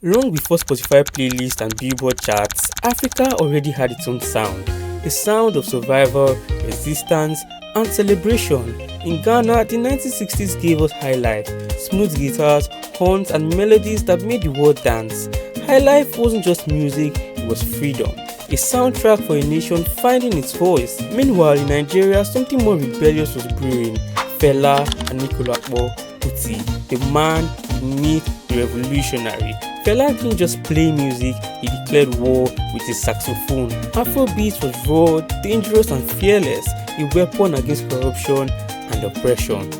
Long before Spotify playlists and Billboard charts, Africa already had its own sound. A sound of survival, resistance, and celebration. In Ghana, the 1960s gave us highlife, smooth guitars, horns, and melodies that made the world dance. Highlife wasn't just music, it was freedom. A soundtrack for a nation finding its voice. Meanwhile, in Nigeria, something more rebellious was brewing. Fela and Kuti, the man, the myth, the revolutionary. Fela didn't just play music, he declared war with his saxophone. Afrobeats was raw, dangerous and fearless, a weapon against corruption and oppression.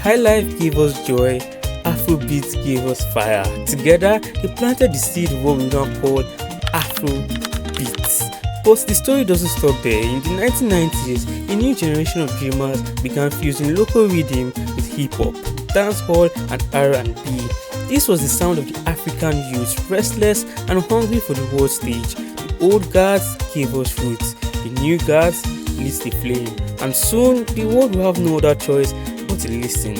Highlife gave us joy, Afrobeats gave us fire. Together, they planted the seed of what we now call Afrobeats. But the story doesn't stop there. In the 1990s, a new generation of dreamers began fusing local rhythm with hip-hop, dancehall and R&B. This was the sound of the African youth, restless and hungry for the world stage. The old guards gave us roots, the new guards lit the flame, and soon the world will have no other choice but to listen.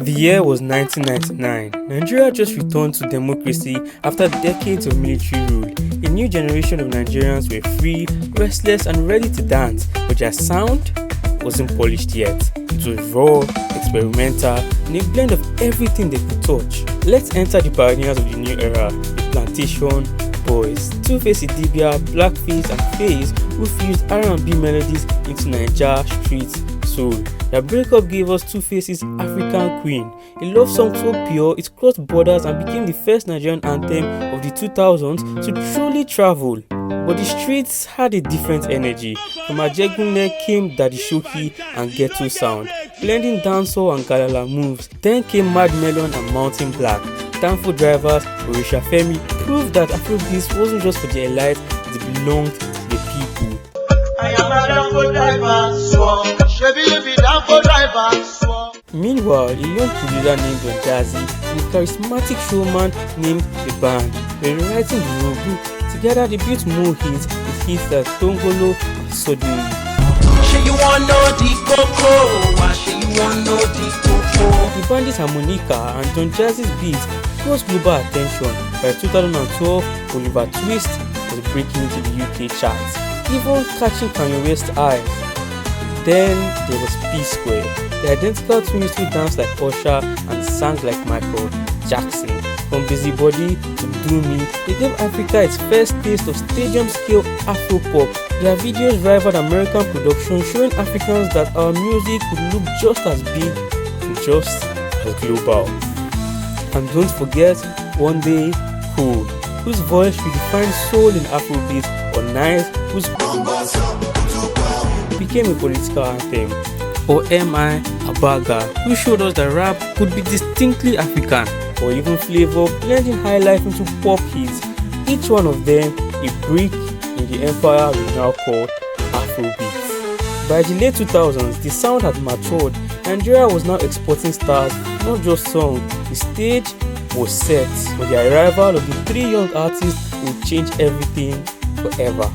The year was 1999. Nigeria just returned to democracy after decades of military rule. A new generation of Nigerians were free, restless, and ready to dance, but their sound wasn't polished yet. It was raw, experimental, and a blend of everything they could touch. Let's enter the pioneers of the new era, the Plantation Boys. Two-Face Idibia, Blackface, and Faze who fused R&B melodies into Naija street soul. Their breakup gave us Two-Face's African Queen, a love song so pure it crossed borders and became the first Nigerian anthem of the 2000s to truly travel. But the streets had a different energy. From Ajegunle came Daddy Shoki and Ghetto sound, blending dancehall and galala moves. Then came Mad Melon and Mountain Black. Danfo drivers, Orisha Femi proved that Afrobeats wasn't just for the elite, it belonged to the people. I am a Danfo driver, swung. Meanwhile, a young producer named Jazzy and a charismatic showman named The Band were rewriting the rule book. Together, they built more hits with hits like Tongolo and Suddenly. The band's harmonica and Don Jazzy's beats caused global attention. By 2012, Oliver Twist was breaking into the UK charts, even catching Kanye West's eyes. Then there was P-Square, the identical twins who danced like Usher and sang like Michael Jackson. From Busybody to Do Me, they gave Africa its first taste of stadium-scale Afro-pop. Their videos rivaled American productions, showing Africans that our music could look just as big and just as global. And don't forget, One Day Cool, whose voice redefined soul in Afrobeat, or Nice, whose became a political anthem, or M.I. Abaga, who showed us that rap could be distinctly African, or even Flavor blending highlife into pop hits, each one of them a brick in the empire we now call Afrobeats. By the late 2000s, the sound had matured. Nigeria was now exporting stars, not just songs. The stage was set, but the arrival of the three young artists would change everything forever.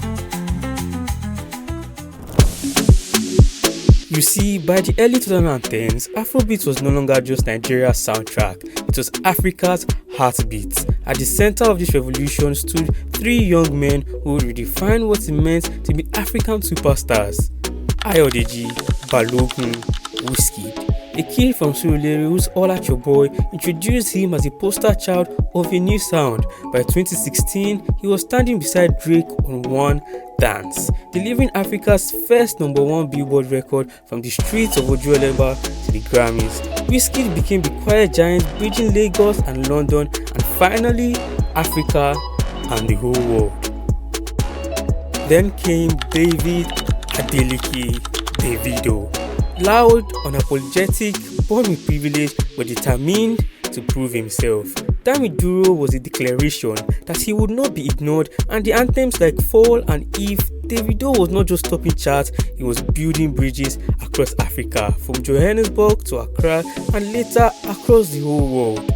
You see, by the early 2010s, Afrobeat was no longer just Nigeria's soundtrack, it was Africa's heartbeat. At the center of this revolution stood three young men who would redefine what it meant to be African superstars. Ayodeji, Balogun, Wizkid. A kid from Surulere whose All At Your Boy introduced him as a poster child of a new sound. By 2016, he was standing beside Drake on One Dance, delivering Africa's first #1 Billboard record from the streets of Ojuelegba to the Grammys. Wizkid became the quiet giant bridging Lagos and London, and finally Africa and the whole world. Then came David Adeleke Davido. Loud, unapologetic, born with privilege, but determined to prove himself. Davido was a declaration that he would not be ignored, and the anthems like Fall and If, Davido was not just topping charts, he was building bridges across Africa, from Johannesburg to Accra and later across the whole world.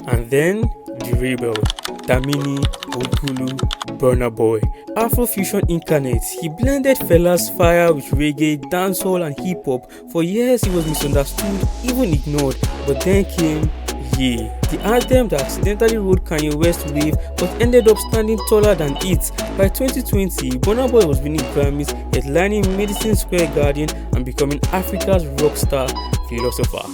And then the rebel, Damini Ogulu, Burna Boy, Afrofusion incarnate. He blended Fela's fire with reggae, dancehall and hip-hop. For years he was misunderstood, even ignored, but then came Yeah, the anthem that accidentally rode Kanye West's wave but ended up standing taller than it. By 2020, Burna Boy was winning Grammys, headlining Madison Square Garden and becoming Africa's rock star philosopher.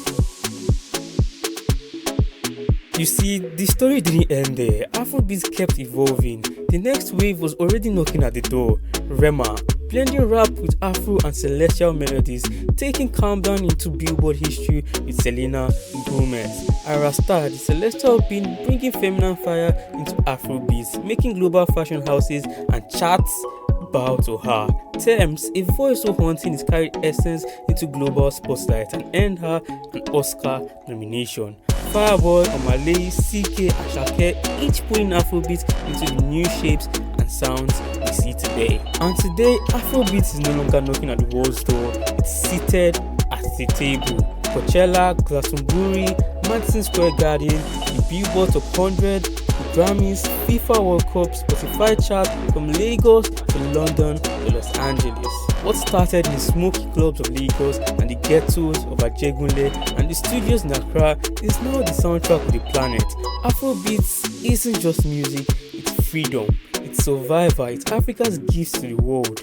You see, the story didn't end there. Afrobeats kept evolving. The next wave was already knocking at the door. Rema, blending rap with Afro and celestial melodies, taking Calm Down into Billboard history with Selena Gomez. Arasta, the celestial being, bringing feminine fire into Afrobeats, making global fashion houses and charts bow to her. Thames, a voice so haunting, is carried essence into global spotlight and earned her an Oscar nomination. Fireboy, Omale, CK, Ashake, each pulling Afrobeat into the new shapes and sounds we see today. And today, Afrobeat is no longer knocking at the world's door, it's seated at the table. Coachella, Glastonbury, Madison Square Garden, the Billboard Top 100, the Grammys, FIFA World Cup, Spotify chart, from Lagos to London to Los Angeles. What started in the smoky clubs of Lagos and the ghettos of Ajegunle and the studios in Accra is now the soundtrack of the planet. Afrobeats isn't just music, it's freedom, it's survival, it's Africa's gift to the world.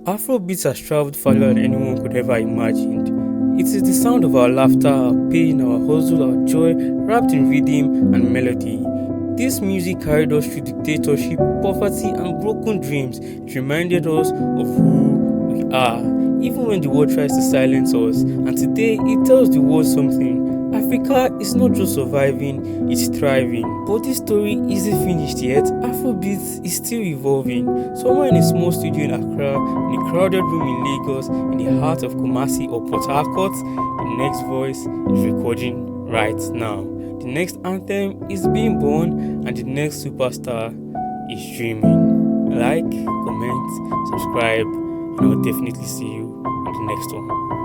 Afrobeats has traveled farther than anyone could ever imagine. It is the sound of our laughter, our pain, our hustle, our joy, wrapped in rhythm and melody. This music carried us through dictatorship, poverty, and broken dreams. It reminded us of who we are, even when the world tries to silence us. And today, it tells the world something. Africa is not just surviving, it's thriving. But this story isn't finished yet. Afrobeats is still evolving. Somewhere in a small studio in Accra, in a crowded room in Lagos, in the heart of Kumasi or Port Harcourt, the next voice is recording right now. The next anthem is being born and the next superstar is dreaming. Like, comment, subscribe, and I'll definitely see you in the next one.